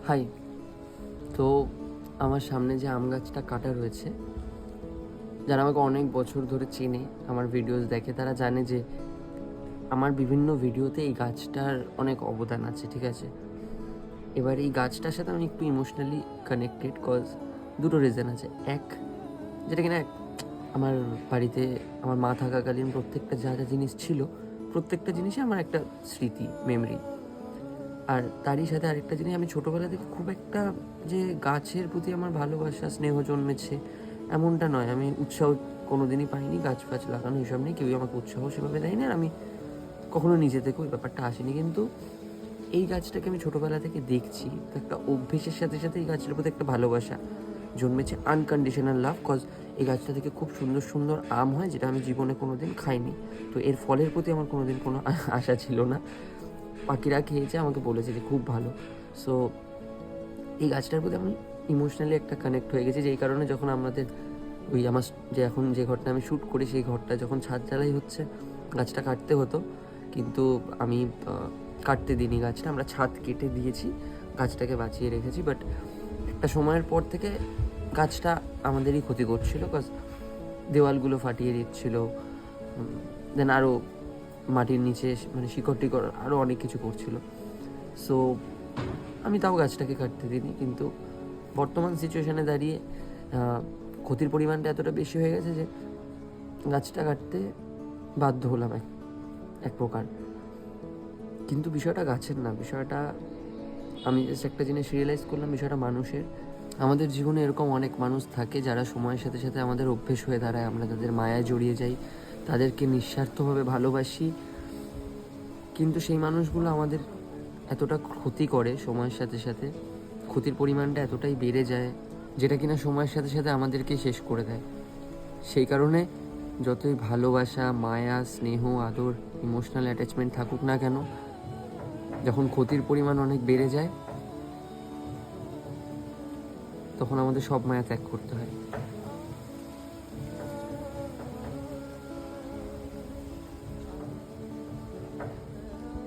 High. তো আমার সামনে যে আম গাছটা কাটা রয়েছে, যারা আমাকে অনেক বছর ধরে চেনে, আমার ভিডিওস দেখে, তারা জানে যে আমার বিভিন্ন ভিডিওতে এই গাছটার অনেক অবদান আছে, ঠিক আছে? এবার এই গাছটার সাথে আমি একটু ইমোশনালি কানেক্টেড, কজ দুটো রিজন আছে। এক, যেটা কিনা আমার বাড়িতে আমার মা থাকাকালীন প্রত্যেকটা যা যা জিনিস ছিল, প্রত্যেকটা জিনিসই আমার একটা স্মৃতি, মেমরি। আর তারই সাথে আরেকটা জিনিস, আমি ছোটোবেলা থেকে খুব একটা যে গাছের প্রতি আমার ভালোবাসা স্নেহ জন্মেছে এমনটা নয়। আমি উৎসাহ কোনো দিনই পাইনি গাছ ফাছ লাগানো, এসব নিয়ে কেউই আমাকে উৎসাহ সেভাবে দেয়নি, আর আমি কখনো নিজে থেকে ওই ব্যাপারটা আসেনি। কিন্তু এই গাছটাকে আমি ছোটোবেলা থেকে দেখছি, তো একটা অভ্যেসের সাথে সাথে এই গাছের প্রতি একটা ভালোবাসা জন্মেছে, আনকন্ডিশনাল লাভ। কজ এই গাছটা থেকে খুব সুন্দর সুন্দর আম হয়, যেটা আমি জীবনে কোনো দিন খাইনি। তো এর ফলের প্রতি আমার কোনো দিন কোনো আশা ছিল না। পাখিরা খেয়েছে, আমাকে বলেছে যে খুব ভালো। সো এই গাছটার প্রতি আমি ইমোশনালি একটা কানেক্ট হয়ে গেছি, যেই কারণে যখন আমাদের ওই আমার যে এখন যে ঘরটা আমি শ্যুট করি, সেই ঘরটা যখন ছাদ ঢালাই হচ্ছে, গাছটা কাটতে হতো, কিন্তু আমি কাটতে দিইনি গাছটা, আমরা ছাদ কেটে দিয়েছি, গাছটাকে বাঁচিয়ে রেখেছি। বাট একটা সময়ের পর থেকে গাছটা আমাদেরই ক্ষতি করছিল, কজ দেওয়ালগুলো ফাটিয়ে দিচ্ছিল, দেন আরও মাটির নিচে মানে শিকড় টিকড় আরও অনেক কিছু করছিল। সো আমি তাও গাছটাকে কাটতে দিইনি, কিন্তু বর্তমান সিচুয়েশানে দাঁড়িয়ে ক্ষতির পরিমাণটা এতটা বেশি হয়ে গেছে যে গাছটা কাটতে বাধ্য হলাম এক প্রকার। কিন্তু বিষয়টা গাছের না, বিষয়টা আমি জাস্ট একটা জিনিস রিয়েলাইজ করলাম, বিষয়টা মানুষের। আমাদের জীবনে এরকম অনেক মানুষ থাকে যারা সময়ের সাথে সাথে আমাদের অভ্যেস হয়ে দাঁড়ায়, আমরা তাদের মায়ায় জড়িয়ে যাই, তাদেরকে নিঃস্বার্থভাবে ভালোবাসি, কিন্তু সেই মানুষগুলো আমাদের এতটা ক্ষতি করে সময়ের সাথে সাথে, ক্ষতির পরিমাণটা এতটাই বেড়ে যায়, যেটা কিনা সময়ের সাথে সাথে আমাদেরকে শেষ করে দেয়। সেই কারণে যতই ভালোবাসা, মায়া, স্নেহ, আদর, ইমোশনাল অ্যাটাচমেন্ট থাকুক না কেন, যখন ক্ষতির পরিমাণ অনেক বেড়ে যায়, তখন আমাদের সব মায়া ত্যাগ করতে হয়।